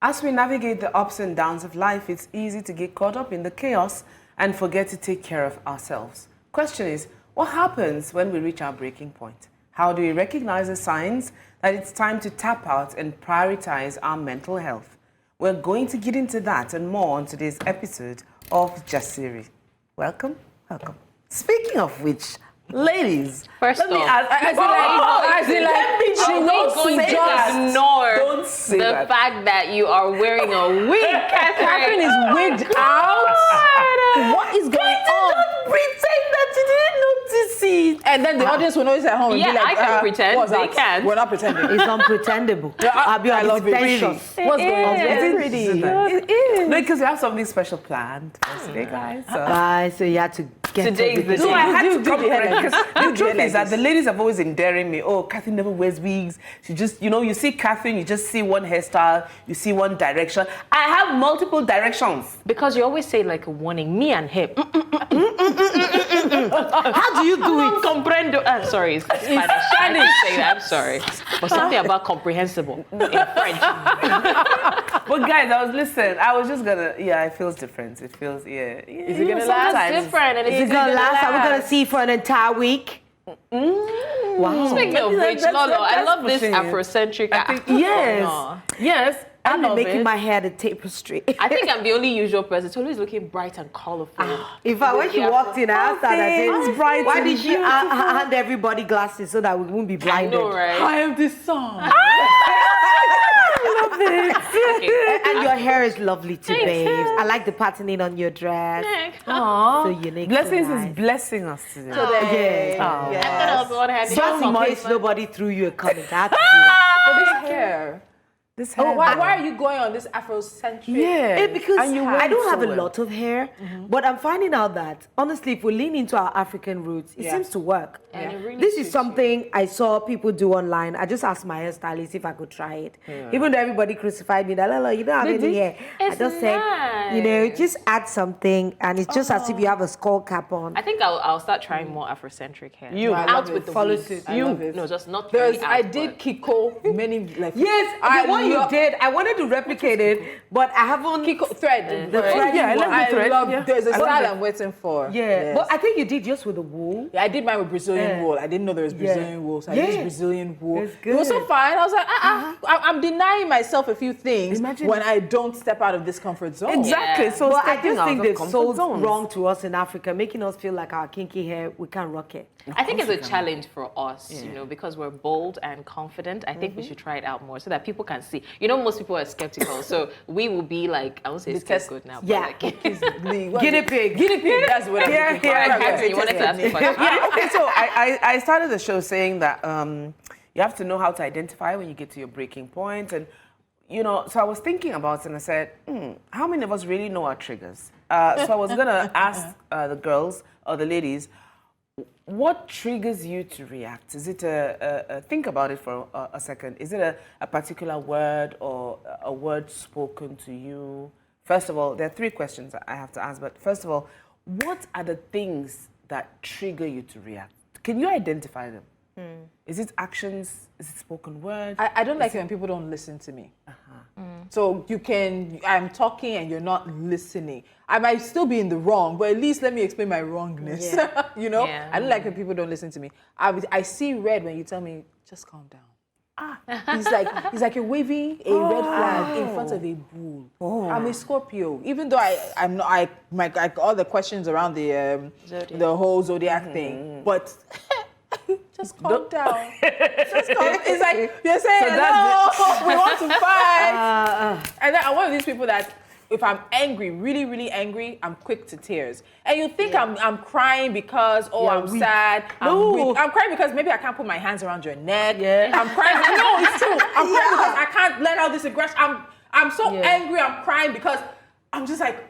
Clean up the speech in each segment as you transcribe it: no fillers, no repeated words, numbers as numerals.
As we navigate the ups and downs of life, it's easy to get caught up in the chaos and forget to take care of ourselves. Question is, what happens when we reach our breaking point? How do we recognize the signs that it's time to tap out and prioritize our mental health? We're going to get into that and more on today's episode of Jasiri. Welcome, welcome. Speaking of which, ladies, First let me off, ask. she was going to ignore Don't say the that. fact that you are wearing a wig. Catherine is wigged out. What is going on? Don't pretend that you didn't notice it. And then the audience will notice at home and Yeah, be like, I can pretend. what's They that? can. We're not pretending. It's unpretendable. I love it. Precious. What's going on? It's Pretty. It is. No, because we have something special planned for today, guys. So. Guys, so you had to get Today is the everything. No, I had You to do come the hair correct, like because the truth like is that this. the ladies have always endearing me. Oh, Catherine never wears wigs. She just, you see Catherine, you just see one hairstyle, you see one direction. I have multiple directions. Because you always say like a warning, me and him. How do you do Non it? comprendo. Sorry, it's Spanish. I didn't say that. I'm sorry. But something about comprehensible in French. But guys, I was just gonna, it feels different. It feels, Is it gonna last? It's different. And Is it gonna last? Are we gonna see for an entire week? Wow. Speaking of which, Lolo, I love this pushing it. Afrocentric. I think, yes. I I've been love making it. my hair the tapestry. I think I'm the only usual person. Tolu is looking bright and colorful. In fact, when she walked in, I asked her, Thanks, I bright said, why and did she hand everybody glasses so that we won't be I blinded? know, right? I am the song. Okay. And your hair is lovely too, Thanks. babes. I like the patterning on your dress. Aww. So unique. Blessings so is nice. blessing us today. Yes. I thought I was the one handing Just in out case chocolate. nobody threw you a comment. I had to do that. But this hair. This hair. Oh, why are you going on this Afrocentric? Yeah. Because And you I don't went have so a well. lot of hair, but I'm finding out that, honestly, if we lean into our African roots, it Yeah. seems to work. And it really This suits is something I saw people do online. I just asked my hairstylist if I could try it. Even though everybody crucified me, that, you don't have any hair. I It's just said, nice. just add something, and it's just as if you have a skull cap on. I think I'll start trying more Afrocentric hair. You. I out love with it. the Follow wigs. suit. I love it. No, just not There's, really out, I did but- Kiko many like. Yes, I the one you love- did, I wanted to replicate it, but I haven't. Kiko thread. The thread yeah, I one. love the thread. love. Yeah. There's a I love style it. I'm waiting for. Yeah, Yes. but I think you did just with the wool. Yeah, I did mine with Brazilian wool. I didn't know there was Brazilian wool, so I used Yeah. Brazilian wool. It's It was so good. fine. I was like, I'm denying myself a few things Imagine- when I don't step out of this comfort zone. Exactly. Yeah. So But I stepping just out think of they've comfort sold zones. wrong to us in Africa, making us feel like our kinky hair, we can't rock it. I think it's a challenge for us, because we're bold and confident. I think we should try it out more so that people can see. Most people are skeptical, so we will be like, I won't say scapegoat now, but Yeah. like, Guinea pig. Guinea pig. That's what I'm looking for. Catherine, you wanted to ask a question? Yeah, okay, so I started the show saying that you have to know how to identify when you get to your breaking point. And, so I was thinking about it and I said, how many of us really know our triggers? So I was going to ask the girls or the ladies, what triggers you to react? Is it think about it for a second. Is it a particular word or a word spoken to you? First of all, there are 3 questions I have to ask, but first of all, what are the things that trigger you to react? Can you identify them? Is it actions? Is it spoken words? I don't like it when people don't listen to me. So I'm talking and you're not listening. I might still be in the wrong, but at least let me explain my wrongness. Yeah. Yeah. I don't like when people don't listen to me. I see red when you tell me, just calm down. It's like you're waving a red flag in front of a bull. I'm a Scorpio. Even though I'm not, all the questions around the whole zodiac thing, but just calm down. Just calm. It's like you're saying, hello, we want to fight. And then I'm one of these people that if I'm angry, really, really angry, I'm quick to tears. And you think I'm crying because, I'm weak. Sad. I'm weak. I'm crying because maybe I can't put my hands around your neck. Yeah. I'm crying. No, it's true. I'm crying because I can't let out this aggression. I'm so angry. I'm crying because I'm just like,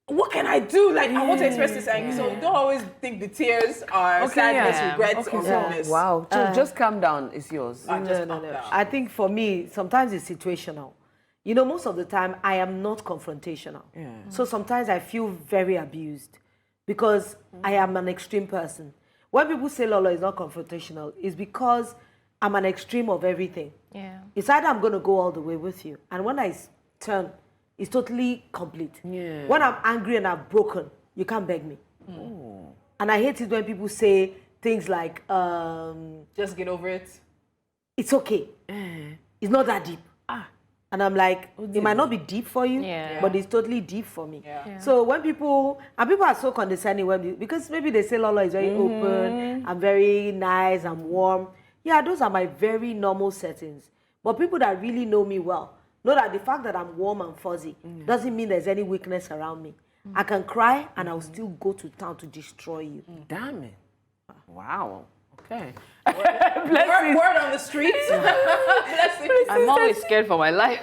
what can I do? Like, I want to express this anger. So don't always think the tears are sadness, regrets, or sadness. Wow. So just calm down. It's yours. Just calm No. down. I think for me, sometimes it's situational. Most of the time, I am not confrontational. So sometimes I feel very abused because I am an extreme person. When people say Lolo is not confrontational, it's because I'm an extreme of everything. Yeah. It's either I'm going to go all the way with you. And when I turn is totally complete. Yeah. When I'm angry and I've broken, you can't beg me. And I hate it when people say things like, Just get over it. it's okay. It's not that deep. And I'm like, it might not be deep for you, Yeah. but it's totally deep for me. Yeah. So when people are so condescending because maybe they say Lolo is very open, I'm very nice, I'm warm. Yeah, those are my very normal settings. But people that really know me well know that the fact that I'm warm and fuzzy doesn't mean there's any weakness around me. I can cry and I'll still go to town to destroy you. Damn it. Wow. Okay. Word on the streets. I'm always scared for my life.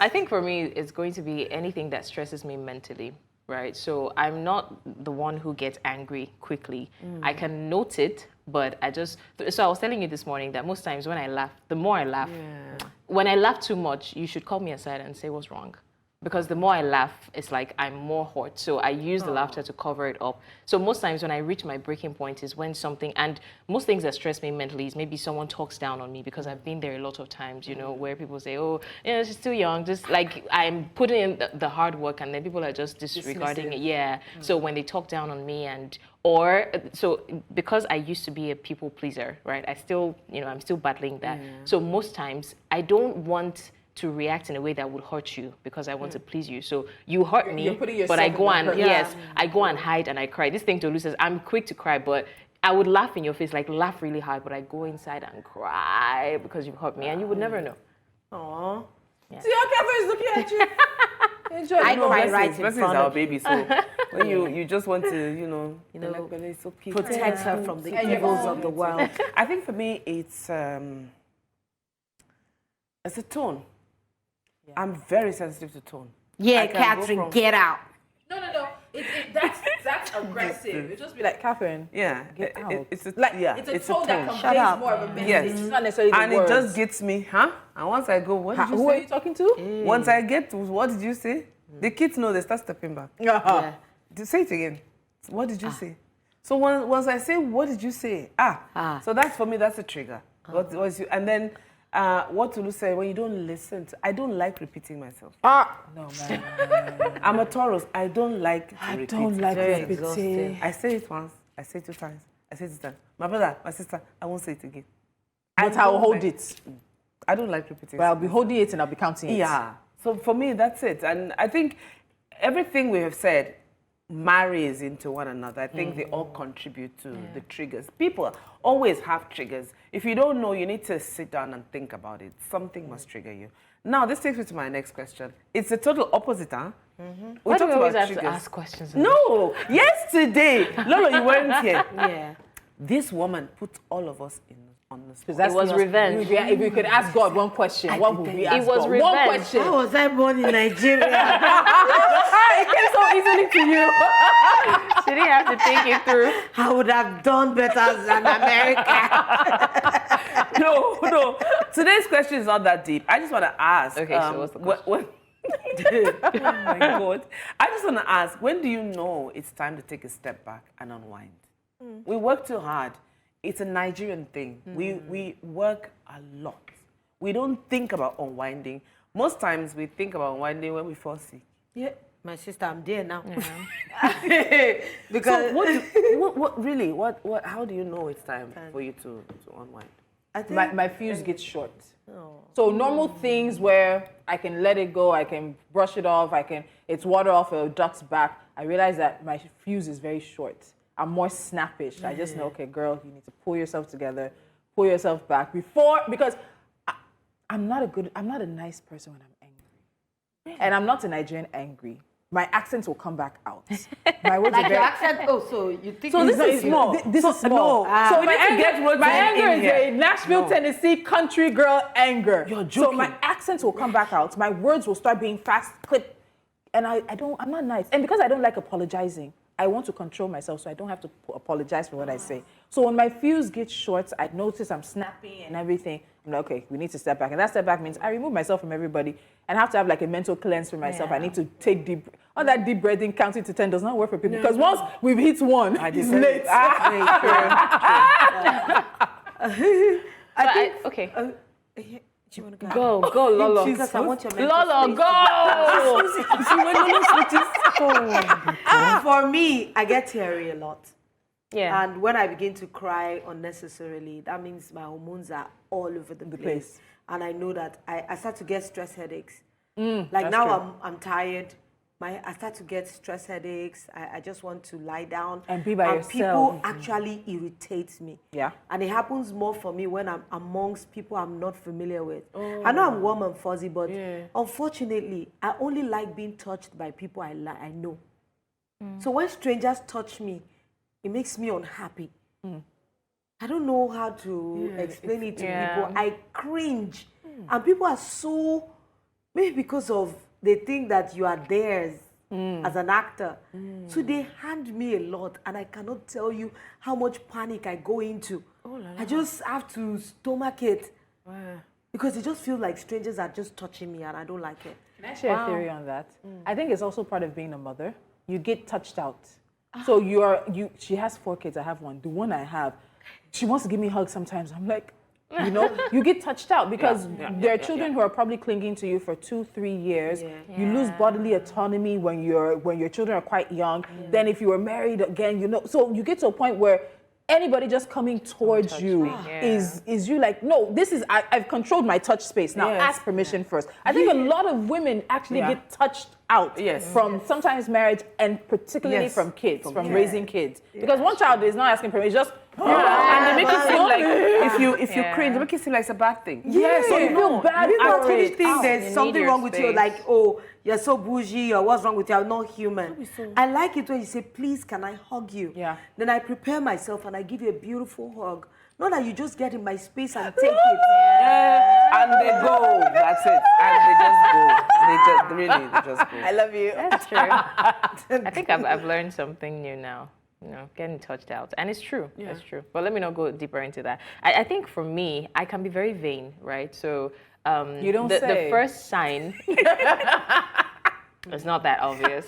I think for me, it's going to be anything that stresses me mentally, right? So I'm not the one who gets angry quickly. I can note it, but so I was telling you this morning that most times when I laugh, the more I laugh, when I laugh too much, you should call me aside and say what's wrong. Because the more I laugh, it's like I'm more hurt. So I use the laughter to cover it up. So most times when I reach my breaking point is when and most things that stress me mentally is maybe someone talks down on me, because I've been there a lot of times, where people say, oh, she's too young. Just like I'm putting in the hard work and then people are just disregarding it. Yeah. So when they talk down on me so because I used to be a people pleaser, right? I still, I'm still battling that. So most times I don't want to react in a way that would hurt you because I want to please you. So you hurt me, but I go and I go and hide and I cry. This thing Tolu says, I'm quick to cry, but I would laugh in your face, like laugh really hard, but I go inside and cry because you hurt me, and you would never know. Aww. Yeah. See how Catherine is looking at you. Enjoy. I know right in Blessing is front our of baby, so when you just want to, it's so cute. protect her from the evils of the world. I think for me, it's a tone. I'm very sensitive to tone. Yeah, I can go Catherine, from- get out. No. That's aggressive. It just be like Catherine. Yeah, Get out. it's a It's a tone that Shut conveys up. more of a message. Yes. It's not necessarily the and words. it just gets me, huh? And once I go, what did you Who are say? you talking to? Once I get to, what did you say? The kids know, they start stepping back. Yeah. Say it again. What did you say? So once I say, what did you say? So that's for me, that's a trigger. And then what Tolu said, when you don't listen I don't like repeating myself. No, man. I'm a Taurus. I don't like to repeat. Very repeating. exhausting. I say it once, I say it 2 times, I say it 3 times. My brother, my sister, I won't say it again. But I will don't hold like- it. I don't like repeating. But I'll be holding it and I'll be counting it. Yeah. So for me, that's it. And I think everything we have said marries into one another. I think they all contribute to the triggers. People always have triggers. If you don't know, you need to sit down and think about it. Something must trigger you. Now, this takes me to my next question. It's the total opposite, huh? Why do we talked always about have to triggers. ask questions? No, yesterday, Lolo, you weren't here. Yeah. This woman put all of us on the spot. That's It was the- revenge. If we could ask God one question, what would we ask was God? revenge. One question. How was I born in Nigeria? It came so easily to you. She didn't have to think it through. I would have done better than America. No. Today's question is not that deep. I just want to ask. Okay, so what's the question? Oh my God. I just want to ask, when do you know it's time to take a step back and unwind? We work too hard. It's a Nigerian thing. We work a lot. We don't think about unwinding. Most times we think about unwinding when we fall sick. Yeah, my sister, I'm there now. Because how do you know it's time for you to unwind? I think My fuse gets short. So normal things where I can let it go, I can brush it off, it's water off a duck's back. I realize that my fuse is very short. I'm more snappish. I just know, okay, girl, you need to pull yourself together, pull yourself back because I'm not a nice person when I'm angry. And I'm not a Nigerian angry. My accent will come back out. My words like are your very... accent. Oh, so you think So this is small. This is small. No. So we my need to get anger, Roseanne my anger in is here. a Nashville, Tennessee country girl anger. You're So joking. my accent will come back out. My words will start being fast, clip. And I'm not nice. And because I don't like apologizing, I want to control myself so I don't have to apologize for what I say. So when my fuse gets short, I notice I'm snappy and everything. I'm like, okay, we need to step back. And that step back means I remove myself from everybody and I have to have like a mental cleanse for myself. I need to take deep, all that deep breathing, counting to 10 does not work for people. Because once we've hit one, it's late. Okay. Go, Lolo. Because I want your mental Lolo, space. go! See, when Lolo switches, For me, I get teary a lot. Yeah. And when I begin to cry unnecessarily, that means my hormones are all over the place. And I know that I start to get stress headaches. Like now I'm tired. I start to get stress headaches. I just want to lie down. And be by yourself. People actually irritate me. Yeah. And it happens more for me when I'm amongst people I'm not familiar with. I know I'm warm and fuzzy, but unfortunately, I only like being touched by people I know. So when strangers touch me, it makes me unhappy. I don't know how to explain it to people. I cringe. And people are so, maybe because of, they think that you are theirs as an actor. So they hand me a lot, and I cannot tell you how much panic I go into. I just have to stomach it. Because it just feels like strangers are just touching me, and I don't like it. Can I share a theory on that? I think it's also part of being a mother. You get touched out. So she has 4 kids, I have 1. The one I have, she wants to give me hugs sometimes. I'm like, you get touched out because there are children who are probably clinging to you for 2-3 years. You lose bodily autonomy when your children are quite young. Then if you were married again, so you get to a point where anybody just coming towards you is you like, no, this is, I've controlled my touch space. Now ask permission first. I think a lot of women actually get touched out from sometimes marriage and particularly from kids, from raising kids. Because one child is not asking permission, just and they make it seem like if you cringe, they make it seem like it's a bad thing. Yes, so you feel bad. People for actually it. think there's something wrong with you, like, oh, you're so bougie, or what's wrong with you, I'm not human. I like it when you say, please, can I hug you? Then I prepare myself and I give you a beautiful hug. Not that you just get in my space and take it. And they go, that's it. And they just go. They just go. I love you. That's true. I think I've learned something new now. Getting touched out. And it's true. It's true. But let me not go deeper into that. I think for me, I can be very vain, right? So you don't say. The first sign, it's not that obvious.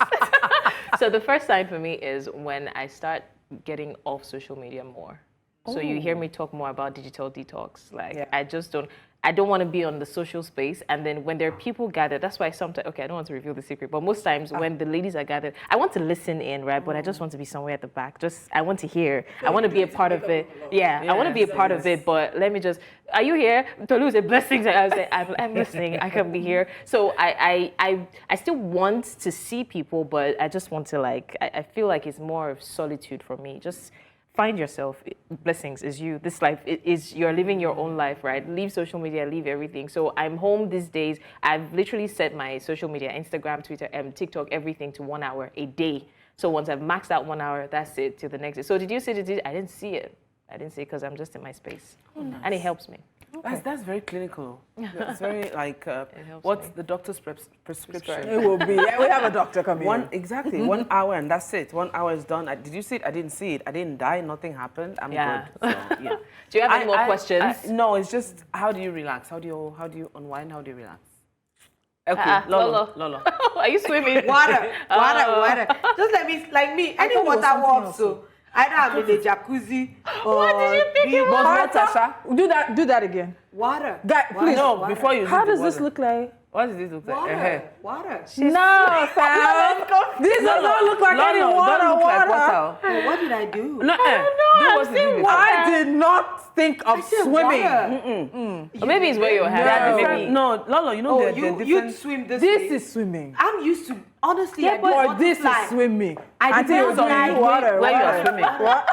So the first sign for me is when I start getting off social media more. So you hear me talk more about digital detox. Like I don't want to be on the social space. And then when there are people gathered, that's why sometimes, okay, I don't want to reveal the secret, but most times when the ladies are gathered, I want to listen in, right? But I just want to be somewhere at the back. I want to hear. I want to be a part of it. I want to be a part of it, but let me just, are you here? Tolu say blessings. I was like, I'm listening. I can be here. So I still want to see people, but I just want to I feel like it's more of solitude for me. Just find yourself. Blessings is you. This life is you're living your own life, right? Leave social media, leave everything. So I'm home these days. I've literally set my social media, Instagram, Twitter, TikTok, everything to 1 hour a day. So once I've maxed out 1 hour, that's it till the next day. So did you see it? I didn't see it. I didn't see it because I'm just in my space. Nice. And it helps me. That's very clinical. It's very like what's the doctor's prescription? It will be. We have a doctor coming. 1 hour and that's it. 1 hour is done. Did you see it? I didn't see it. I didn't die. Nothing happened. I'm good. So, Do you have any more questions? No. It's just how do you relax? How do you unwind? How do you relax? Okay, Lolo. Are you swimming? Water. Just like me. Any water works. So either I'm in a jacuzzi or What did you think it was? Water. Do that again. Water. Please. No, Water. before you. How does this look like? What does this look like? Water. No, fam. This does not look like any water. Don't look like water. Oh, what did I do? No, I did not think of swimming. Or maybe it's where your hand. No, Lolo, you know you swim this This way. is swimming. I'm used to, honestly, Yeah, but this is swimming. I depends on water. where you are swimming. What?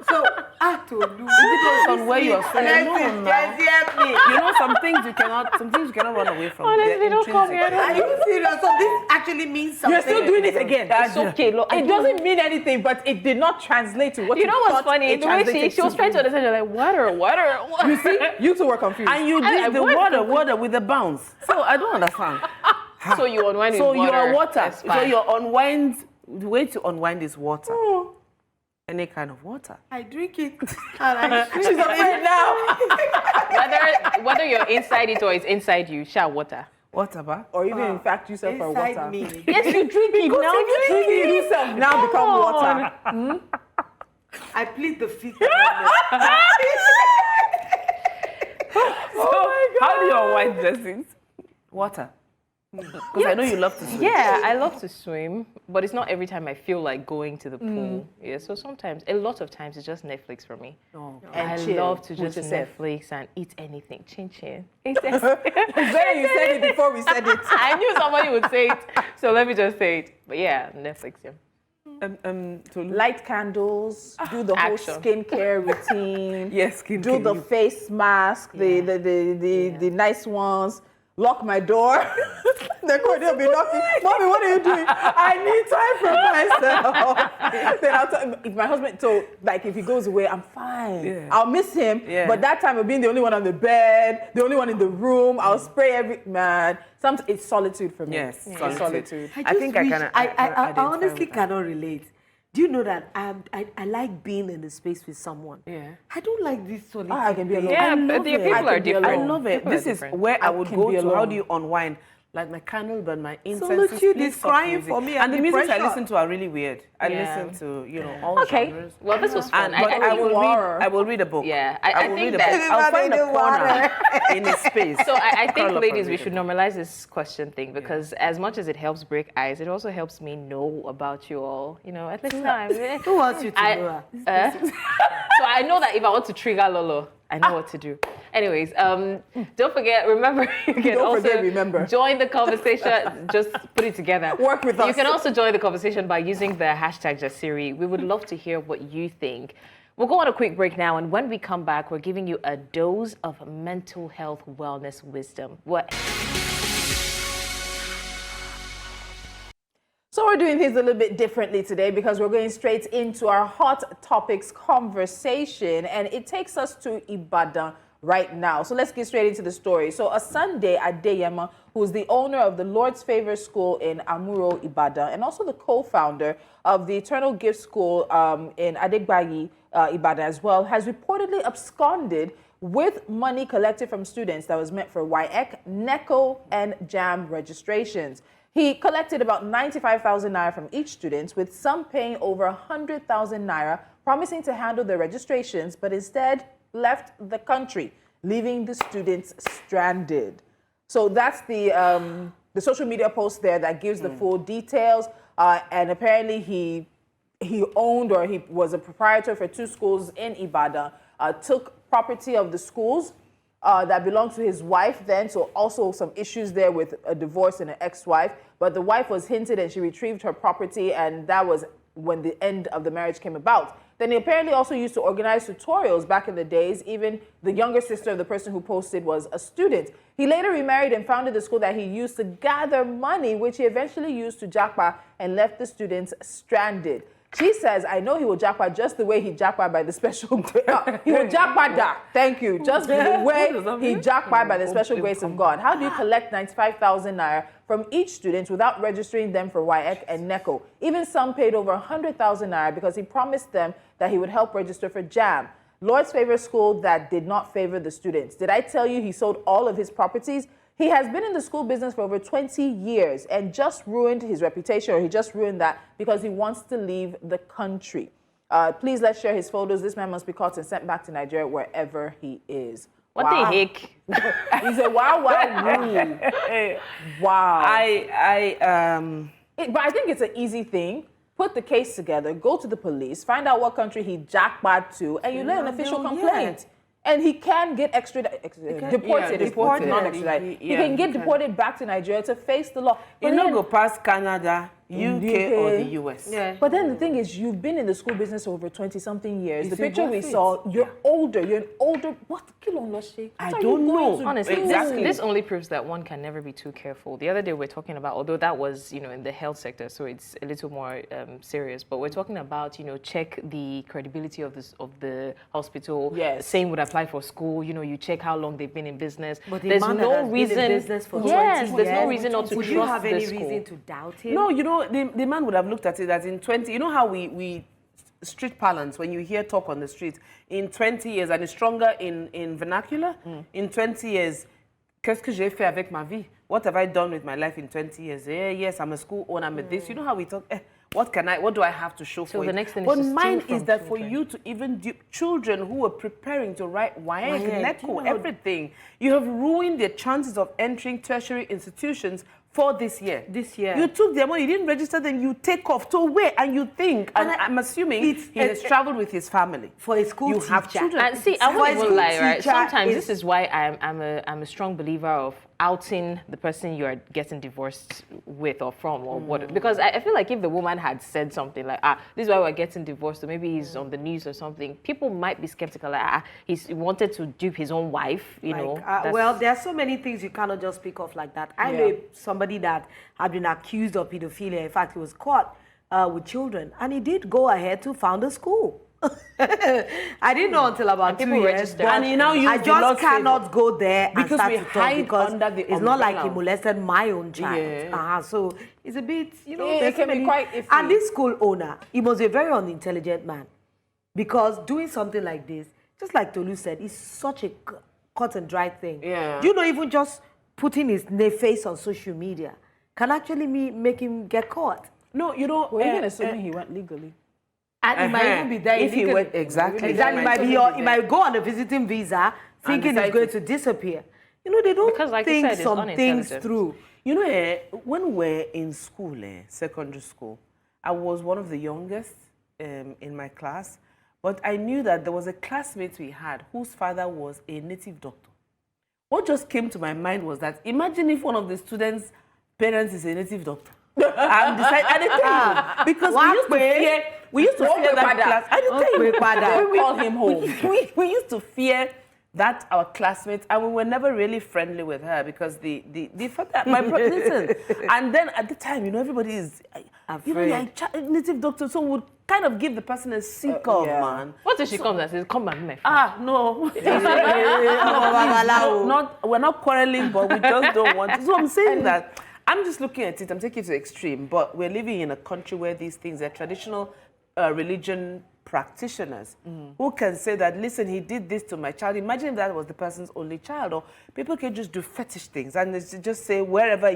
So, Tolu. It depends on where you are swimming. You know some things you cannot run away from. Honestly, don't come here. Are you serious? So this actually means something. You're still doing it again. It's okay. Look, It doesn't mean anything, but it did not translate to what You know what's thought funny? it The way translated she was to. trying to understand, you're like, water. You see, you two were confused. And you did the water with the bounce. So I don't understand. So you unwind with So water. you are water. That's So fine. your unwind, the way to unwind is water. Any kind of water. I drink it. And I She's afraid now. Whether you're inside it or it's inside you, shower water. Water, ba? Or even in fact yourself for inside water. me. Yes, you drink it. Now Now you drink it yourself. Now become water. I plead the fifth. Oh my my God. How do you unwind blessings? Water. Because I know you love to swim. Yeah, I love to swim, but it's not every time I feel like going to the pool. Yeah, so sometimes, a lot of times, it's just Netflix for me. Oh. And I chill love to with just yourself. Netflix and eat anything. Chin chin. It's better you said it before we said it. I knew somebody would say it, so let me just say it. But yeah, Netflix. Yeah. Light candles, do the whole Action. skincare routine. Yes, Do the face mask, the nice ones. Lock my door. Then they'll be knocking. Mommy, what are you doing? I need time for myself. Then I'll tell if my husband told, like, if he goes away, I'm fine. Yeah. I'll miss him. Yeah. But that time of being the only one on the bed, the only one in the room, I'll spray every man. It's solitude for me. Yes, It's solitude. I think I can. I honestly cannot relate. Do you know that I like being in the space with someone? Yeah. I don't like this solitude. I can be alone. Yeah, I but love the it. people I are can be different. I alone. love it. People are This is different. where I I would can go be to. How alone. do you unwind? Like my candle burn, my incense. Solitude please is stop crying music. for me And and the music I depression. listen to are really weird. I Yeah. listen to, all Okay. genres. Well, this was fun. And, but I think- will read a book. Yeah, I I will think read a that- book. I'll find a Everybody corner water. in a space. So I think, Curl up ladies, and we read should a book. normalize this question thing because as much as it helps break ice, it also helps me know about you all. At this time. Who wants you to I- know her? So I know that if I want to trigger Lolo, I know what to do. Anyways, don't forget, remember, you can Don't also forget, remember. join the conversation. Just put it together. Work with us. You can also join the conversation by using the hashtag Jasiri. We would love to hear what you think. We'll go on a quick break now, and when we come back, we're giving you a dose of mental health wellness wisdom. So we're doing things a little bit differently today because we're going straight into our hot topics conversation, and it takes us to Ibadan right now. So let's get straight into the story. So a Sunday Adeyema, who is the owner of the Lord's Favor School in Amuro, Ibadan, and also the co-founder of the Eternal Gift School in Adegbayi, Ibadan as well, has reportedly absconded with money collected from students that was meant for WAEC, NECO, and JAM registrations. He collected about 95,000 naira from each student, with some paying over 100,000 naira, promising to handle their registrations, but instead left the country, leaving the students stranded. So that's the social media post there that gives the full details. And apparently he owned, or he was a proprietor for 2 schools in Ibadan, took property of the schools that belonged to his wife then, so also some issues there with a divorce and an ex-wife. But the wife was hinted and she retrieved her property, and that was when the end of the marriage came about. Then he apparently also used to organize tutorials back in the days. Even the younger sister of the person who posted was a student. He later remarried and founded the school that he used to gather money, which he eventually used to jackpot and left the students stranded. She says, I know he will jackpot just the way he jackpot by the special grace. He will jackpot that. Thank you. Just the way he jackpot by the special grace of God. How do you collect 95,000 naira from each student without registering them for WAEC and NECO? Even some paid over 100,000 naira because he promised them that he would help register for JAM. Lord's Favor School that did not favor the students. Did I tell you he sold all of his properties? He has been in the school business for over 20 years and just ruined his reputation, or he just ruined that because he wants to leave the country. Please let's share his photos. This man must be caught and sent back to Nigeria wherever he is. What Wow. the heck? He's a wow, wow. But I think it's an easy thing. Put the case together, go to the police, find out what country he jackpot to, and you lay an official complaint. And he can get deported, not extradited. He can get deported back to Nigeria to face the law. You know, go past Canada, UK, or the US. Yeah. But then the thing is, you've been in the school business for over 20-something years. Is The it picture we worth it? saw, you're older. You're an older. What? I don't know. Honestly, Exactly. this only proves that one can never be too careful. The other day we're talking about, although that was, in the health sector, so it's a little more serious, but we're talking about, check the credibility of the hospital. Yes. Same would apply for school. You check how long they've been in business. But the there's man that no has been in reason. business for 20 yes, there's no years, reason not to would trust you have any the school. reason to doubt him? No, the man would have looked at it as in 20. You know how we street parlance, when you hear talk on the street, in 20 years, and it's stronger in vernacular, in 20 years, qu'est-ce que j'ai fait avec ma vie? What have I done with my life in 20 years? Yes, I'm a school owner, I'm a this. You know how we talk? What do I have to show for it? the next thing is but to steal mine from is that for children. you to even do children who are preparing to write WAEC, WAEC, NECO, everything, you have ruined their chances of entering tertiary institutions for this year. This year. You took their money, you didn't register them, you take off to where, and you think, and I'm assuming he has traveled with his family. For a school You teacher. have children. And see, I For a won't even school lie, right? teacher Sometimes is- this is why I'm a strong believer of outing the person you are getting divorced with or from or what. Because I feel like if the woman had said something like, this is why we're getting divorced, or maybe he's on the news or something, people might be skeptical. Like, he wanted to dupe his own wife, you know. Well, there are so many things you cannot just pick off like that. I know somebody that had been accused of pedophilia. In fact, he was caught with children, and he did go ahead to found a school. I didn't know until about 2 years. registered. And he now I used the Lord's just cannot favor. go there Because and start we to talk hide because under the it's not like he umbrella. molested my own child. Yeah. So it's a bit, Yeah, there's it so can be many- quite iffy. And this school owner, he was a very unintelligent man, because doing something like this, just like Tolu said, is such a cut and dry thing. Yeah. Do you know, even just putting his face on social media can actually make him get caught. No, We're even assuming he went legally. And he might even be there if he illegally. went exactly. Exactly. He might go on a visiting visa thinking he's decide going to- to disappear. They don't Because, like you think said, it's some things unintelligent. through. When we're in school, secondary school, I was one of the youngest in my class, but I knew that there was a classmate we had whose father was a native doctor. What just came to my mind was that imagine if one of the students' parents is a native doctor. And because we used to fear that class. I don't think Call him home. we used to fear that our classmates, and we were never really friendly with her because the father, my brother, listen. And then at the time, everybody is Afraid. you're a native doctor, so would kind of give the person a sick of, man. What if she comes and says, come and be my friend? No. We're not quarreling, but we just don't want to. So I'm saying that I'm just looking at it, I'm taking it to the extreme, but we're living in a country where these things are traditional religion practitioners who can say that, listen, he did this to my child. Imagine if that was the person's only child. Or people can just do fetish things and just say wherever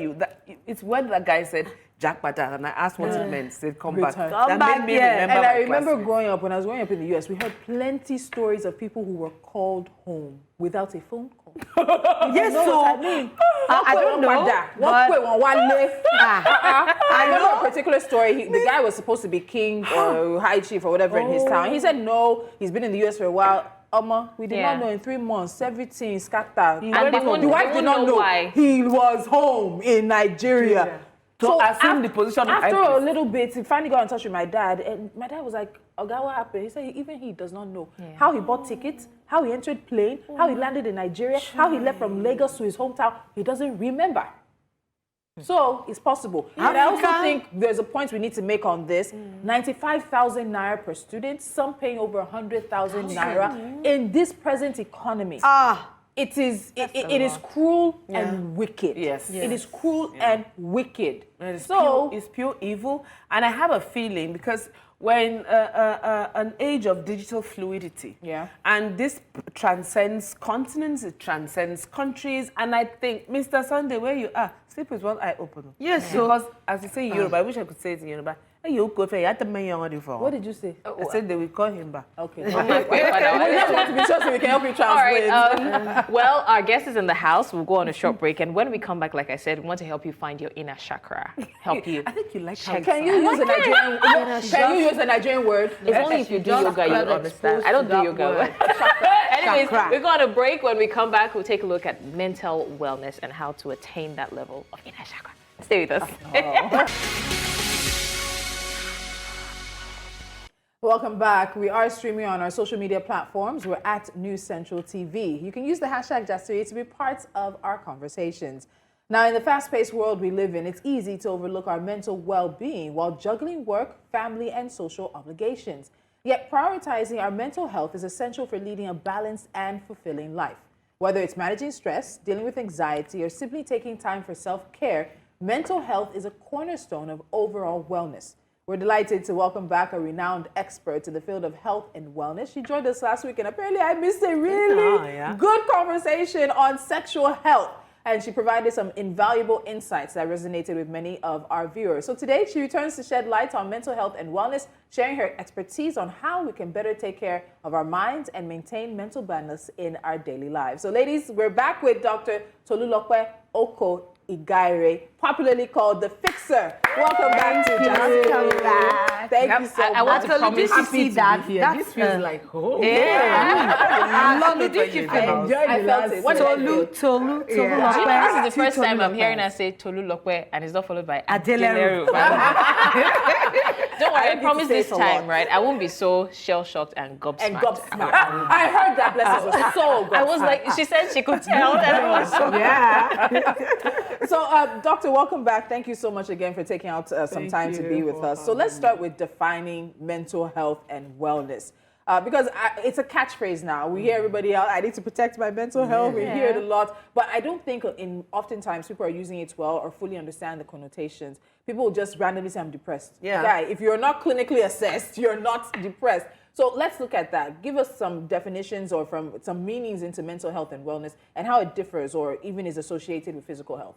it's when that guy said, Jack Bata, and I asked what it meant. Said, come back. Return. That made me remember And my I remember classmate. growing up, when I was growing up in the US, we heard plenty stories of people who were called home without a phone call. Yes, You know so what I mean? I don't know, I know a particular story. The guy was supposed to be king or high chief or whatever in his town. He said no. He's been in the US for a while. We did not know in 3 months, everything scattered. And The wife did not know why. he was home in Nigeria. So assume the position of after high a priest. little bit, he finally got in touch with my dad, and my dad was like, "Oga, what happened?" He said even he does not know how he bought tickets, how he entered plane, how he landed in Nigeria, how he left from Lagos to his hometown. He doesn't remember. So it's possible. And I also think there's a point we need to make on this. 95,000 naira per student, some paying over 100,000 naira in this present economy. It is cruel and wicked. Yes. It is cruel and wicked. It's pure evil. And I have a feeling because we're in an age of digital fluidity. Yeah. And this transcends continents, it transcends countries. And I think, Mr. Sunday, where you are, sleep with one eye open. Yes, so- Because as you say in Yoruba, I wish I could say it in Yoruba. What did you say? I said they will call him back. Okay. We just want to be sure so we can help you All translate. right. Well, our guest is in the house. We'll go on a short break. And when we come back, like I said, we want to help you find your inner chakra. Help you. I think you like how Check. Can you use a Nigerian? Can you use a Nigerian word? It's only if you do yoga you understand. I don't do yoga. Anyways, Chakra. we're going on a break. When we come back, we'll take a look at mental wellness and how to attain that level of inner chakra. Stay with us. Welcome back. We are streaming on our social media platforms. We're at News Central TV. You can use the hashtag Jasiri to be part of our conversations. Now, in the fast-paced world we live in, it's easy to overlook our mental well-being while juggling work, family, and social obligations. Yet prioritizing our mental health is essential for leading a balanced and fulfilling life. Whether it's managing stress, dealing with anxiety, or simply taking time for self-care, mental health is a cornerstone of overall wellness. We're delighted to welcome back a renowned expert in the field of health and wellness. She joined us last week, and apparently I missed a really good conversation on sexual health. and she provided some invaluable insights that resonated with many of our viewers. So today, she returns to shed light on mental health and wellness, sharing her expertise on how we can better take care of our minds and maintain mental balance in our daily lives. So ladies, we're back with Dr. Tolulope Oko-Igaire, popularly called the Fixer. Welcome back to Jasiri. Welcome back. Thank you so much. I want to promise you see that. This feels like home. I love it. Did you feel I felt it. What did I feel? Tolu. Do you know this is the first time I'm hearing her say Tolulope and it's not followed by Adeleru. Don't worry, I need promise to say this it a time, lot. right? I won't be so shell-shocked and gobsmacked. And gobsmacked. I heard that blessings was so gobsmacked. I was like, she said she could tell that I was so So, Doctor, welcome back. Thank you so much again for taking out some time to be with us. So let's start with defining mental health and wellness. Because it's a catchphrase now. We hear everybody out, I need to protect my mental health. We hear it a lot. But I don't think oftentimes people are using it well or fully understand the connotations. People will just randomly say, I'm depressed. Yeah. Guy, if you're not clinically assessed, you're not depressed. So let's look at that. Give us some definitions or some meanings into mental health and wellness and how it differs or even is associated with physical health.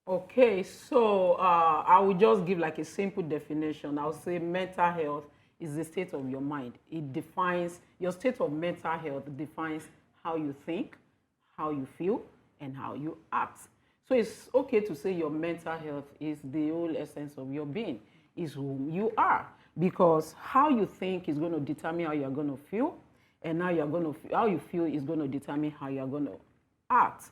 Okay, so I will just give like a simple definition. I'll say mental health is the state of your mind. It defines, your state of mental health defines how you think, how you feel, and how you act. So it's okay to say your mental health is the whole essence of your being, is whom you are. Because how you think is going to determine how you're going to feel, and how you feel is going to determine how you're going to act.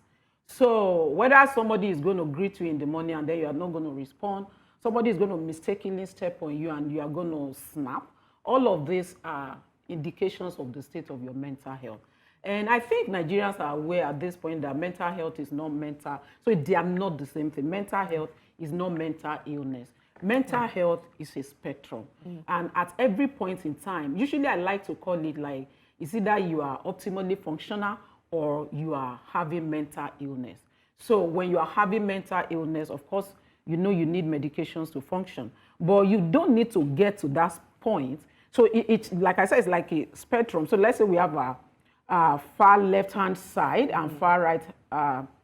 So whether somebody is going to greet you in the morning and then you are not going to respond, somebody is going to mistakenly step on you and you are going to snap, all of these are indications of the state of your mental health. And I think Nigerians are aware at this point that mental health is not mental, so they are not the same thing. Mental health is not mental illness. Mental health is a spectrum. And at every point in time, usually I like to call it like, it's either you are optimally functional or you are having mental illness. So when you are having mental illness, of course, you know you need medications to function, but you don't need to get to that point. So it's like I said, it's like a spectrum. So let's say we have a far left-hand side and far right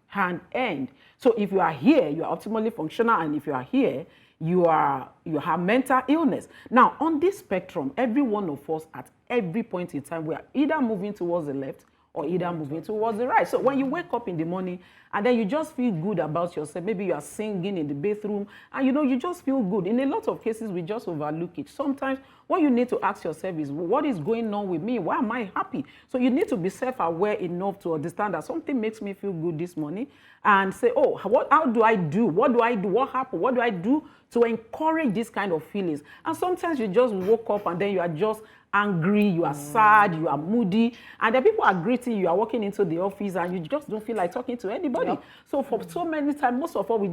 hand end. So if you are here, you are optimally functional, and if you are here, you have mental illness. Now, on this spectrum, every one of us at every point in time, we are either moving towards the left or either moving towards the right. So when you wake up in the morning and then you just feel good about yourself, maybe you are singing in the bathroom and you just feel good. In a lot of cases, we just overlook it. Sometimes what you need to ask yourself is, what is going on with me? Why am I happy? So you need to be self-aware enough to understand that something makes me feel good this morning and say, oh, how do I do? What do I do? What happened? What do I do to encourage this kind of feelings? And sometimes you just woke up and then you are just angry, you are sad, you are moody, and then people are greeting you, are walking into the office and you just don't feel like talking to anybody. Yep. So for so many times, most of us, we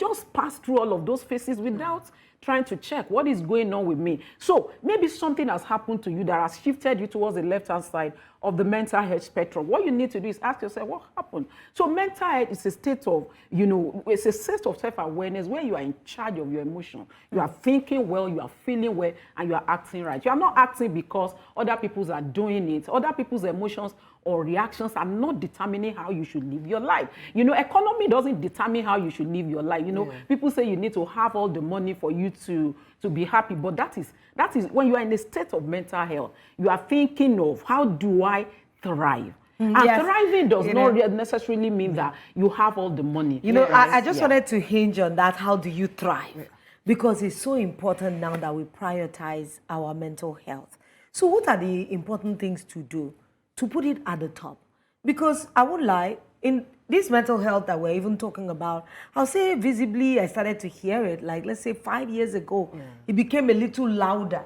just pass through all of those phases without trying to check what is going on with me. So maybe something has happened to you that has shifted you towards the left-hand side of the mental health spectrum. What you need to do is ask yourself, what happened? So mental health is a state of, it's a state of self-awareness where you are in charge of your emotion. You are thinking well, you are feeling well, and you are acting right. You are not acting because other people are doing it. Other people's emotions or reactions are not determining how you should live your life. Economy doesn't determine how you should live your life. People say you need to have all the money for you to be happy, but that is when you are in a state of mental health, you are thinking of, how do I thrive? And thriving does not necessarily mean that you have all the money. I just wanted to hinge on that. How do you thrive? Because it's so important now that we prioritize our mental health. So what are the important things to do to put it at the top? Because I won't lie, in this mental health that we're even talking about, I'll say visibly I started to hear it, like let's say 5 years ago, it became a little louder.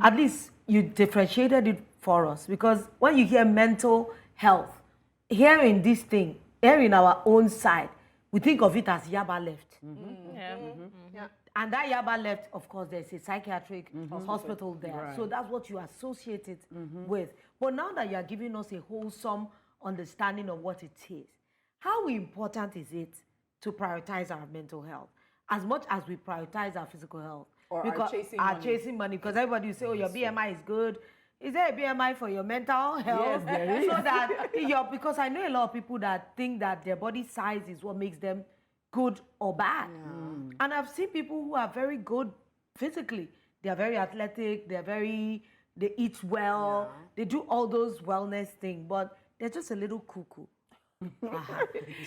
At least you differentiated it for us, because when you hear mental health, hearing this thing, hearing our own side, we think of it as Yaba left. And that Yaba left, of course, there's a psychiatric hospital there. Right. So that's what you associate it with. But now that you are giving us a wholesome understanding of what it is, how important is it to prioritize our mental health as much as we prioritize our physical health? Or because are chasing money. Because everybody will say, oh, your BMI is good, Is there a BMI for your mental health? Yes, there is. So that because I know a lot of people that think that their body size is what makes them good or bad. And I've seen people who are very good physically. They are very athletic. They eat well. They do all those wellness things, but they're just a little cuckoo.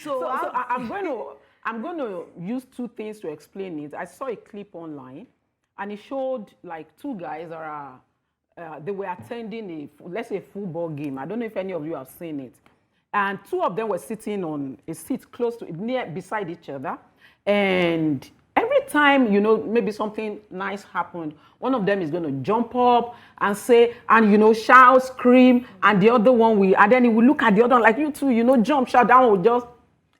So I'm going to use two things to explain it. I saw a clip online, and it showed like two guys that are they were attending let's say a football game. I don't know if any of you have seen it. And two of them were sitting on a seat close to beside each other. And every time, maybe something nice happened, one of them is going to jump up and say, and, shout, scream, and the other one and then he will look at the other one like, you two, jump, shout, that one will just.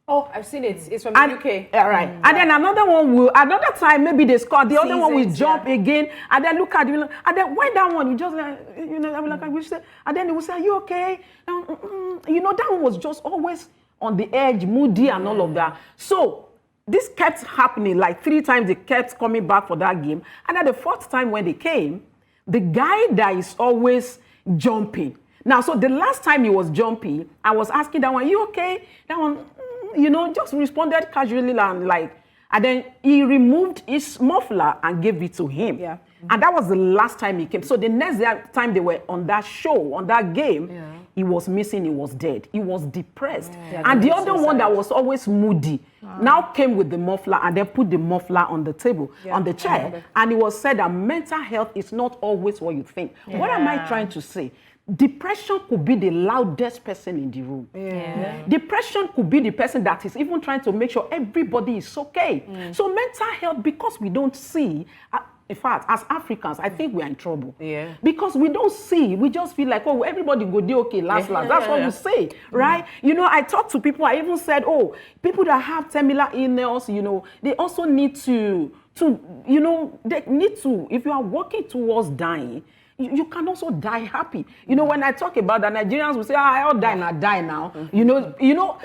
Oh, I've seen it. It's from the UK. All right. And then another time, maybe they score, the other one will jump again, and then look at you, and then when that one, you just, I will say, and then he will say, are you okay? That one was just always on the edge, moody and all of that. So this kept happening, like 3 times they kept coming back for that game. And then the 4th time when they came, the guy that is always jumping. Now, so the last time he was jumping, I was asking that one, you okay? That one, just responded casually and then he removed his muffler and gave it to him. Yeah. And that was the last time he came. So the next time they were on that show, on that game, he was missing, he was dead. He was depressed. Yeah, and the other one that was always moody now came with the muffler and then put the muffler on the table, on the chair. And it was said that mental health is not always what you think. Yeah. What am I trying to say? Depression could be the loudest person in the room. Yeah. Depression could be the person that is even trying to make sure everybody is okay. So mental health, because we don't see, in fact, as Africans, I think we are in trouble. Yeah. Because we don't see, we just feel like, oh, everybody go do okay, last. That's what we say, right? I talk to people, I even said, oh, people that have terminal illness, they also need to, they need to, if you are working towards dying, you can also die happy. When I talk about that, Nigerians will say, I'll die and I die now.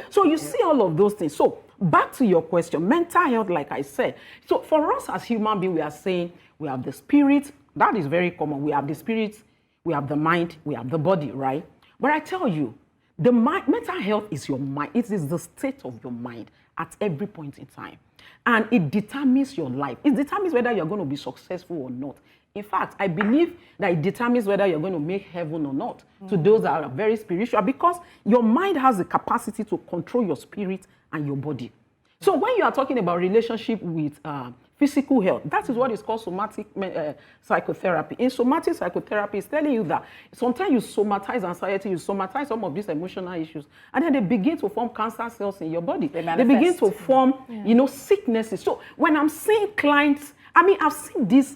So you see all of those things. So back to your question, mental health, like I said. So for us as human beings, we are saying we have the spirit. That is very common. We have the spirit, we have the mind, we have the body, right? But I tell you, the mental health is your mind. It is the state of your mind at every point in time. And it determines your life. It determines whether you're going to be successful or not. In fact, I believe that it determines whether you're going to make heaven or not to those that are very spiritual, because your mind has the capacity to control your spirit and your body. So when you are talking about relationship with physical health, that is what is called somatic psychotherapy. In somatic psychotherapy, it's telling you that sometimes you somatize anxiety, you somatize some of these emotional issues, and then they begin to form cancer cells in your body. They begin to form, sicknesses. So when I'm seeing clients, I've seen this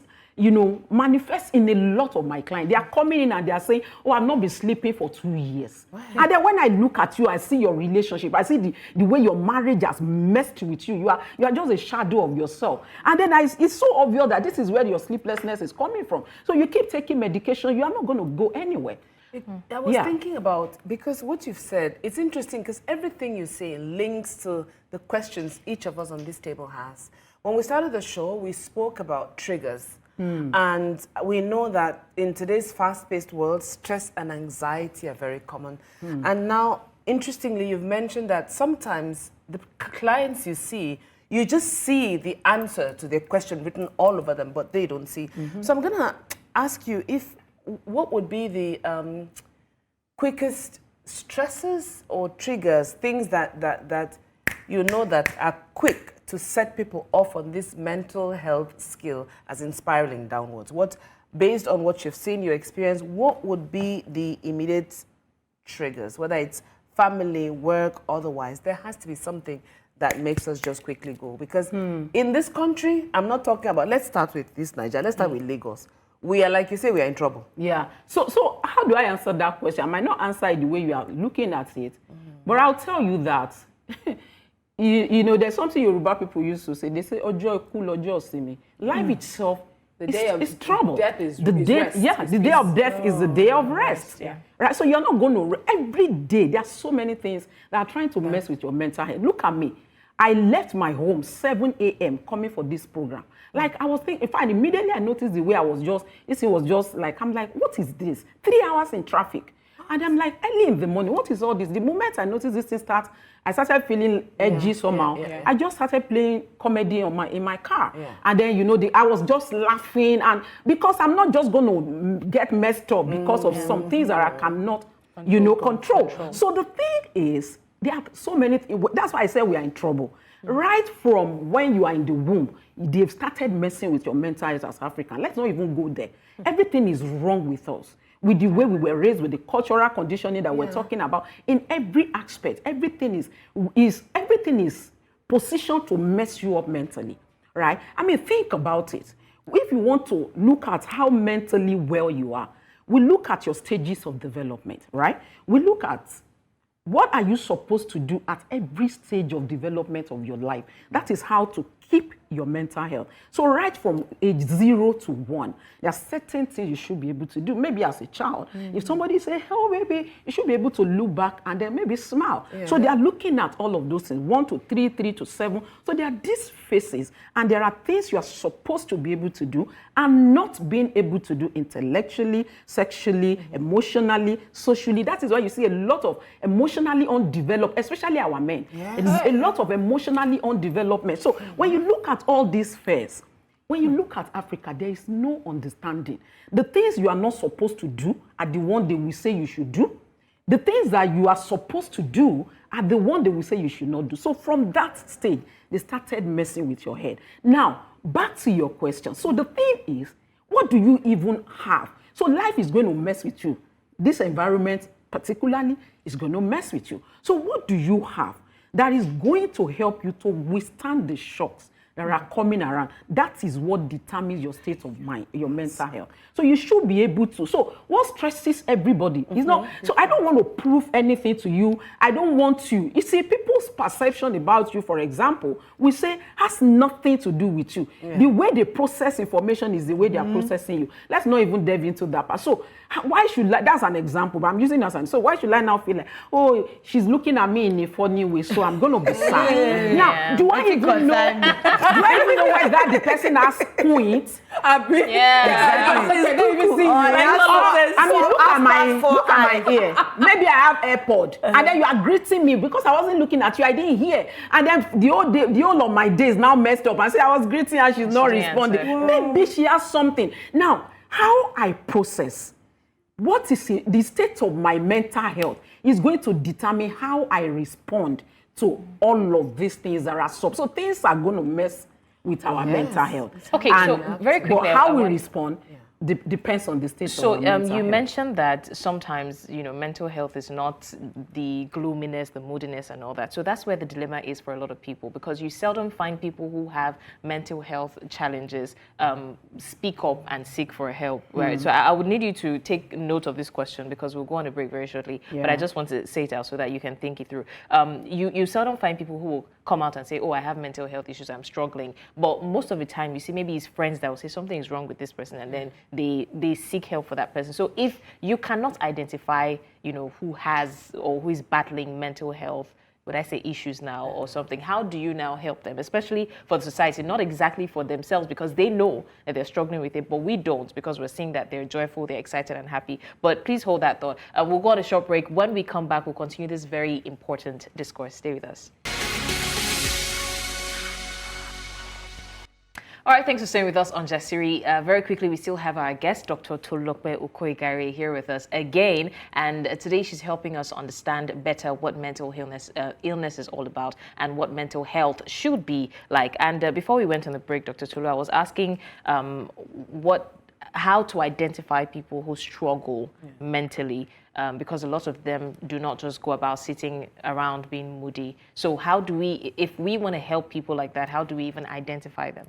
manifest in a lot of my clients. They are coming in and they are saying, oh, I've not been sleeping for 2 years. Wow. And then when I look at you, I see your relationship. I see the way your marriage has messed with you. You are just a shadow of yourself. And then it's so obvious that this is where your sleeplessness is coming from. So you keep taking medication, you are not going to go anywhere. I was thinking about, because what you've said, it's interesting because everything you say links to the questions each of us on this table has. When we started the show, we spoke about triggers. And we know that in today's fast-paced world, stress and anxiety are very common. And now, interestingly, you've mentioned that sometimes the clients you see, you just see the answer to their question written all over them, but they don't see. So I'm going to ask you, what would be the quickest stressors or triggers, things that that are quick to set people off on this mental health skill as in spiraling downwards? Based on what you've seen, your experience, what would be the immediate triggers, whether it's family, work, otherwise? There has to be something that makes us just quickly go. Because in this country, I'm not talking about, let's start with this Nigeria, let's start with Lagos. We are, like you say, we are in trouble. Yeah. So how do I answer that question? I might not answer it the way you are looking at it, but I'll tell you that there's something Yoruba people used to say. They say, "Ojo cool, ojo simi." Life itself is trouble. Death is the day. Rest. Yeah, the day of death is the day of rest. Yeah. Right. So you're not going to every day. There are so many things that are trying to mess with your mental health. Look at me. I left my home 7 a.m. coming for this program. Like I was thinking, in fact, immediately I noticed the way I was just, it was just like, I'm like, what is this? 3 hours in traffic. And I'm like, early in the morning, what is all this? The moment I noticed this thing start, I started feeling edgy somehow. I just started playing comedy in my car. And then, you know, I was just laughing. And because I'm not just going to get messed up because of some things that I cannot, you know, control. So the thing is, there are so many things. That's why I say we are in trouble. Right from when you are in the womb, they've started messing with your mental health as African. Let's not even go there. Everything is wrong with us. With the way we were raised, with the cultural conditioning that we're talking about, in every aspect, everything is positioned to mess you up mentally, right? I mean, think about it. If you want to look at how mentally well you are, we look at your stages of development, right? We look at what are you supposed to do at every stage of development of your life. That is how to keep your mental health. So right from age 0 to 1, there are certain things you should be able to do. Maybe as a child, if somebody say, oh, baby, you should be able to look back and then maybe smile. So they are looking at all of those things, 1 to 3, 3 to 7. So there are these phases, and there are things you are supposed to be able to do and not being able to do intellectually, sexually, emotionally, socially. That is why you see a lot of emotionally undeveloped, especially our men. A lot of emotionally undeveloped. So when you look at all these fears, when you look at Africa, there is no understanding. The things you are not supposed to do are the one they will say you should do. The things that you are supposed to do are the one they will say you should not do. So from that stage, they started messing with your head. Now, back to your question. So the thing is, what do you even have? So life is going to mess with you. This environment particularly is going to mess with you. So what do you have that is going to help you to withstand the shocks that are coming around? That is what determines your state of mind, your mental health. So you should be able to. So what stresses everybody is not, so I don't want to prove anything to you. I don't want to. You see, people's perception about you, for example, we say has nothing to do with you. The way they process information is the way they are processing you. Let's not even delve into that part. So why should that's an example, but I'm using that as so why should I now feel like, oh, she's looking at me in a funny way, so I'm going to be sad. Now, do I even know? Do I even know why that the person has points? Exactly. They don't even see you. I mean, look at my ear. Maybe I have AirPod, and then you are greeting me because I wasn't looking at you. I didn't hear, and then the whole of my day is now messed up. And say I was greeting her, she's not responding. Maybe she has something. Now, how I process what is the state of my mental health is going to determine how I respond to all of these things that are so things are going to mess with our mental health. Okay, so very quickly, but how we respond depends on the state of our mental health. You mentioned that sometimes, you know, mental health is not the gloominess, the moodiness and all that. So that's where the dilemma is for a lot of people, because you seldom find people who have mental health challenges speak up and seek for help. Right? So I would need you to take note of this question because we'll go on a break very shortly. But I just want to say it out so that you can think it through. You seldom find people who will come out and say, oh, I have mental health issues, I'm struggling. But most of the time, you see maybe his friends that will say something is wrong with this person, and then they seek help for that person. So if you cannot identify, you know, who has or who is battling mental health, would I say issues now or something, how do you now help them, especially for the society, not exactly for themselves because they know that they're struggling with it, but we don't because we're seeing that they're joyful, they're excited and happy. But please hold that thought. We'll go on a short break. When we come back, we'll continue this very important discourse. Stay with us. All right, thanks for staying with us on Jasiri. Very quickly, we still have our guest, Dr. Tolulope Oko-Igaire, here with us again. And today she's helping us understand better what mental illness is all about and what mental health should be like. And before we went on the break, Dr. Tolu, I was asking how to identify people who struggle mentally, because a lot of them do not just go about sitting around being moody. So how do we, if we want to help people like that, how do we even identify them?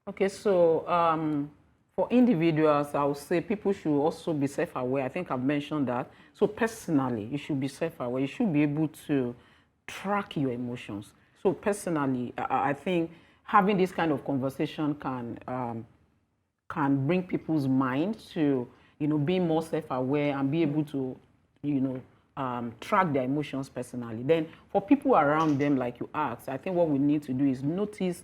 Okay, so for individuals, I would say people should also be self-aware. I think I've mentioned that. So personally, you should be self-aware. You should be able to track your emotions. So personally, I think having this kind of conversation can bring people's mind to, you know, be more self-aware and be able to, you know, track their emotions personally. Then for people around them, like you asked, I think what we need to do is notice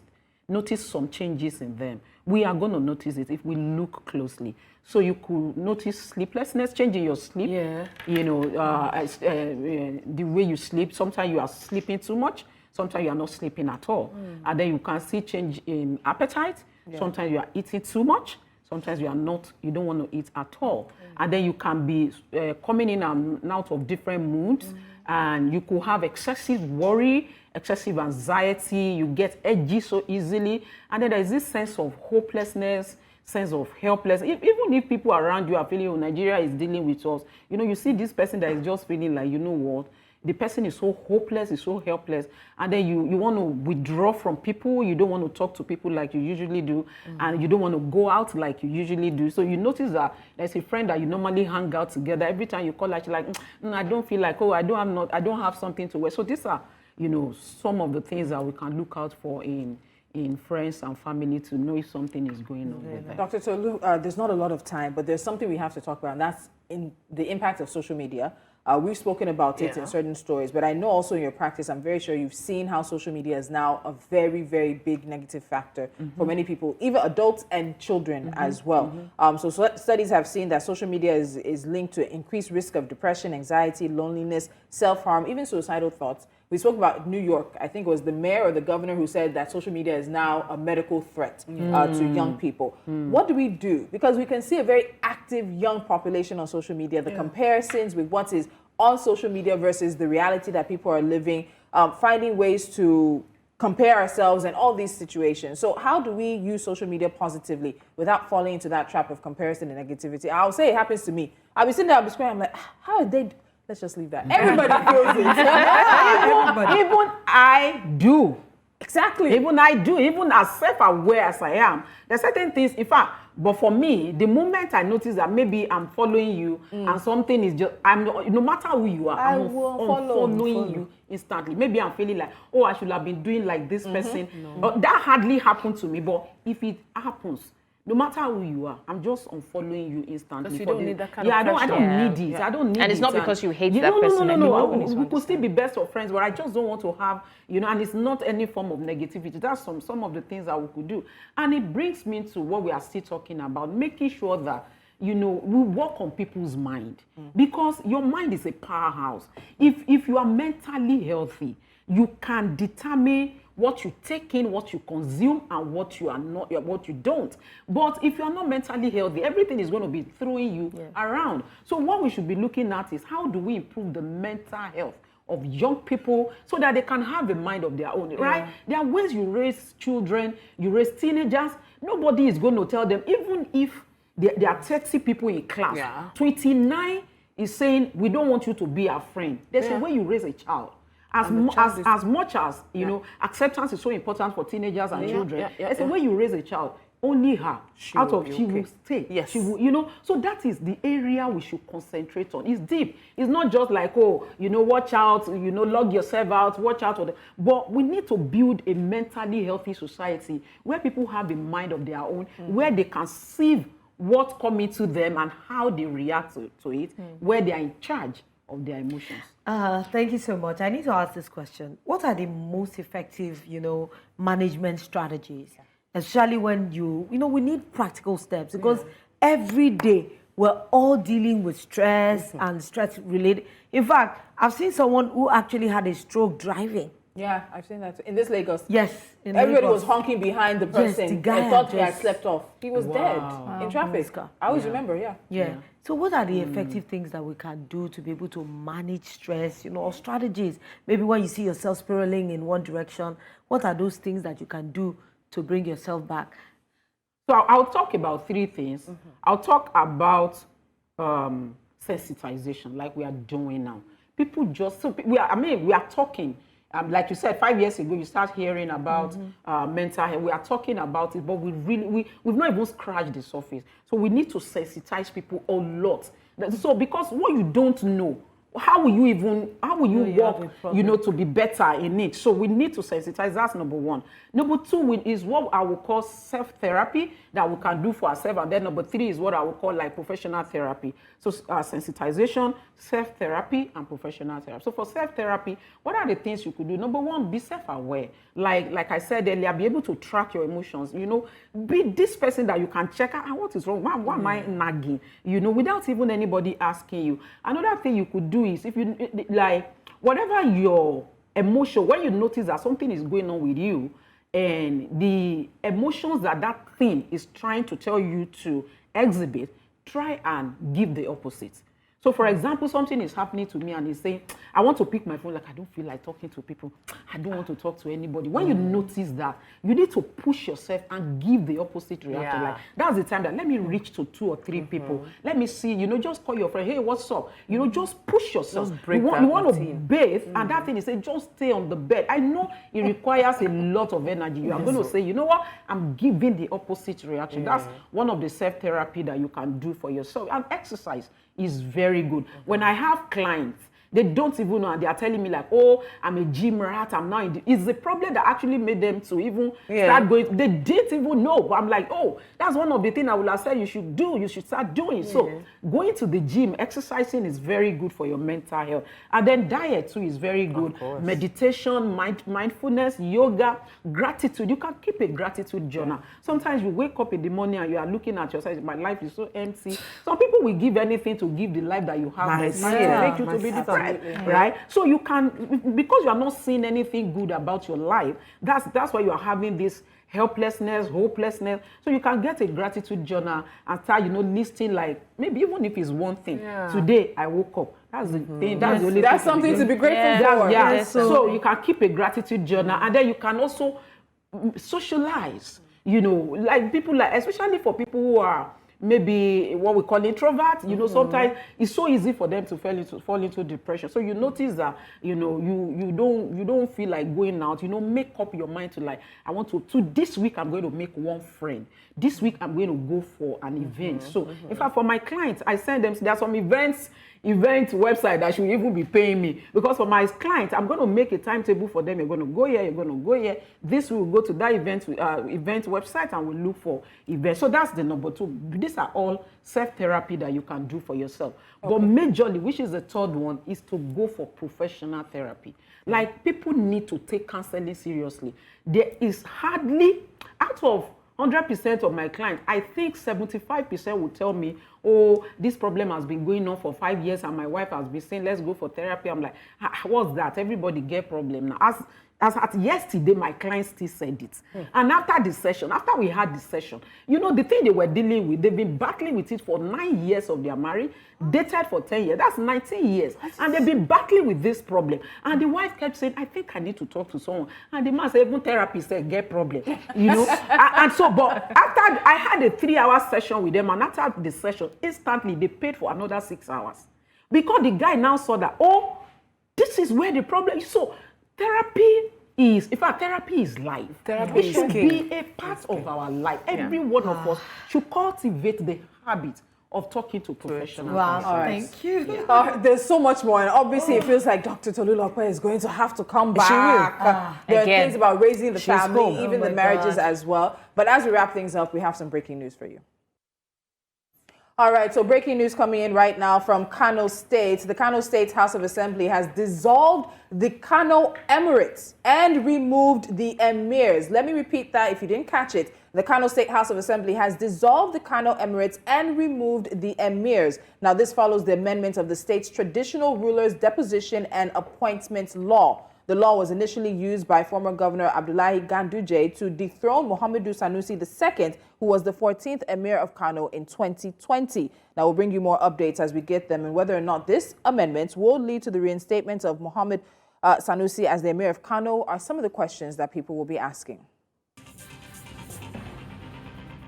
some changes in them. We are going to notice it if we look closely. So you could notice sleeplessness, changing your sleep. Yeah. You know, the way you sleep. Sometimes you are sleeping too much. Sometimes you are not sleeping at all. And then you can see change in appetite. Yeah. Sometimes you are eating too much. Sometimes you don't want to eat at all. And then you can be coming in and out of different moods. And you could have excessive worry, excessive anxiety. You get edgy so easily. And then there's this sense of hopelessness, sense of helplessness. Even if people around you are feeling, oh, Nigeria is dealing with us. You know, you see this person that is just feeling like, you know what? The person is so hopeless, is so helpless, and then you want to withdraw from people. You don't want to talk to people like you usually do, and you don't want to go out like you usually do. So you notice that there's a friend that you normally hang out together. Every time you call her, she's like, I don't feel like, oh, I don't have something to wear. So these are, you know, some of the things that we can look out for in friends and family to know if something is going on with them. Dr. Tolu, there's not a lot of time, but there's something we have to talk about, and that's in the impact of social media. We've spoken about it in certain stories, but I know also in your practice, I'm very sure you've seen how social media is now a very, very big negative factor for many people, even adults and children as well. So studies have seen that social media is linked to increased risk of depression, anxiety, loneliness, self-harm, even suicidal thoughts. We spoke about New York. I think it was the mayor or the governor who said that social media is now a medical threat to young people. What do we do? Because we can see a very active young population on social media, the comparisons with what is on social media versus the reality that people are living, finding ways to compare ourselves and all these situations. So how do we use social media positively without falling into that trap of comparison and negativity? I'll say it happens to me. I'll be sitting there, I'll be scrolling, I'm like, how did they... Let's just leave that. Everybody feels it. Even I do. Exactly. Even I do. Even as self-aware as I am, there are certain things, in fact, but for me, the moment I notice that maybe I'm following you and something is just, no matter who you are, I'm following you instantly. Maybe I'm feeling like, oh, I should have been doing like this person. But that hardly happened to me. But if it happens, no matter who you are, I'm just unfollowing you instantly. Because you don't need that kind of pressure. I don't need it. I don't need it. And it's not because you hate that person. No. We could still be best of friends, but I just don't want to have, you know, and it's not any form of negativity. That's some of the things that we could do. And it brings me to what we are still talking about, making sure that, you know, we work on people's mind. Because your mind is a powerhouse. If you are mentally healthy, you can determine what you take in, what you consume, and what you are not, what you don't. But if you are not mentally healthy, everything is going to be throwing you around. So what we should be looking at is how do we improve the mental health of young people so that they can have a mind of their own, right? There are ways you raise children, you raise teenagers. Nobody is going to tell them, even if there are 30 people in class, 29 is saying, we don't want you to be our friend. There's a way you raise a child. As much as, you know, acceptance is so important for teenagers and children, it's the way you raise a child. Only her, she will stay. Yes. She will, you know, so that is the area we should concentrate on. It's deep. It's not just like, oh, you know, watch out, you know, log yourself out, watch out. But we need to build a mentally healthy society where people have a mind of their own, where they can see what's coming to them and how they react to it, where they are in charge of their emotions. Thank you so much. I need to ask this question. What are the most effective, you know, management strategies? Especially when you know, we need practical steps because every day we're all dealing with stress and stress related. In fact, I've seen someone who actually had a stroke driving. Yeah, I've seen that in this Lagos. Yes. Everybody was honking behind the person. The guy I thought he had slept off. He was dead in traffic. I always remember, Yeah. So what are the effective things that we can do to be able to manage stress, you know, or strategies? Maybe when you see yourself spiraling in one direction, what are those things that you can do to bring yourself back? So I'll talk about three things. I'll talk about sensitization, like we are doing now. People just, we are talking. Like you said, 5 years ago, you start hearing about mental health. We are talking about it, but we've not even scratched the surface. So we need to sensitize people a lot. So because what you don't know, how will you work, to be better in it? So we need to sensitize. That's number one. Number two is what I will call self-therapy that we can do for ourselves. And then number three is what I will call like professional therapy. So sensitization, self-therapy, and professional therapy. So for self-therapy, what are the things you could do? Number one, be self-aware. Like I said earlier, be able to track your emotions. Be this person that you can check out, what is wrong? Why am I nagging? Without even anybody asking you. Another thing you could do is if you whatever your emotion, when you notice that something is going on with you and the emotions that thing is trying to tell you to exhibit, try and give the opposite. So for example, something is happening to me and it's saying, I want to pick my phone, like I don't feel like talking to people. I don't want to talk to anybody. When you notice that, you need to push yourself and give the opposite reaction. Like that's the time that let me reach to 2 or 3 people. Let me see, just call your friend, hey, what's up? Just push yourself. You want to bathe and that thing is say, just stay on the bed. I know it requires a lot of energy. You are going to say, you know what? I'm giving the opposite reaction. That's one of the self-therapy that you can do for yourself. And exercise is very good. When I have clients, they don't even know, and they are telling me like, oh, I'm a gym rat, I'm not it's the problem that actually made them to even start going. They didn't even know. But I'm like, oh, that's one of the things I would have said you should do. You should start doing. So going to the gym, exercising is very good for your mental health. And then diet too is very good. Meditation, mindfulness, yoga, gratitude. You can keep a gratitude journal. Sometimes you wake up in the morning and you are looking at yourself, my life is so empty. Some people will give anything to give the life that you have. Make you to be different. Right? So you can, because you are not seeing anything good about your life, that's why you are having this helplessness, hopelessness. So you can get a gratitude journal and start, listing like, maybe even if it's one thing. Today, I woke up. That's the thing. That's the only That's something to be grateful for. So you can keep a gratitude journal and then you can also socialize, like people especially for people who are maybe what we call introverts, sometimes it's so easy for them to fall into depression. So you notice that, you don't feel like going out, make up your mind to like, I want to this week I'm going to make one friend. This week I'm going to go for an event. So in fact, for my clients, I send them, there are some event website that should even be paying me, because for my clients, I'm going to make a timetable for them. You're going to go here, you're going to go here. This will go to that event website and we'll look for events. So that's the number 2. These are all self-therapy that you can do for yourself. But majorly, which is the third one, is to go for professional therapy. Like people need to take counseling seriously. There is hardly, out of 100% of my clients, I think 75% will tell me, oh, this problem has been going on for 5 years and my wife has been saying, let's go for therapy. I'm like, what's that? Everybody get problem now. As at yesterday, my client still said it. And after we had the session, the thing they were dealing with, they've been battling with it for 9 years of their marriage, dated for 10 years. That's 19 years. And they've been battling with this problem. And the wife kept saying, I think I need to talk to someone. And the man said, even therapy said, get problem. And so, but after I had a 3-hour session with them, and after the session, instantly they paid for another 6 hours. Because the guy now saw that, oh, this is where the problem is. So therapy is life. Therapy should be a part of our life. Every one of us should cultivate the habit of talking to professionals. Wow, all right. Thank you. There's so much more, and obviously it feels like Dr. Tolulope is going to have to come back. There are things about raising the family, even the marriages as well. But as we wrap things up, we have some breaking news for you. All right, so breaking news coming in right now from Kano State. The Kano State House of Assembly has dissolved the Kano Emirates and removed the emirs. Let me repeat that if you didn't catch it. The Kano State House of Assembly has dissolved the Kano Emirates and removed the emirs. Now, this follows the amendment of the state's traditional rulers' deposition and appointments law. The law was initially used by former Governor Abdullahi Ganduje to dethrone Muhammadu Sanusi II, who was the 14th Emir of Kano in 2020. Now, we'll bring you more updates as we get them, and whether or not this amendment will lead to the reinstatement of Muhammad Sanusi as the Emir of Kano are some of the questions that people will be asking.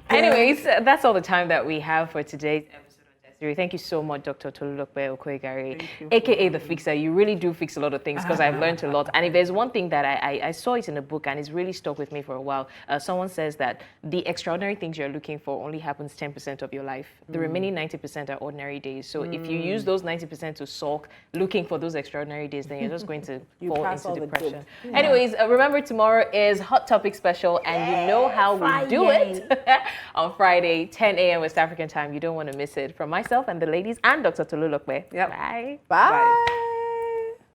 Anyways, that's all the time that we have for today's episode of Thank you so much, Dr. Tolulope Oko-Igaire, aka the Fixer. You really do fix a lot of things because I've learned a lot. And if there's one thing that I saw it in a book and it's really stuck with me for a while, someone says that the extraordinary things you're looking for only happens 10% of your life. The remaining 90% are ordinary days. So if you use those 90% to sulk looking for those extraordinary days, then you're just going to fall into depression. Anyways, remember tomorrow is Hot Topic Special, and you know how we do it on Friday, 10 a.m. West African time. You don't want to miss it. From myself and the ladies and Dr. Tolulope. Yep. Bye. Bye.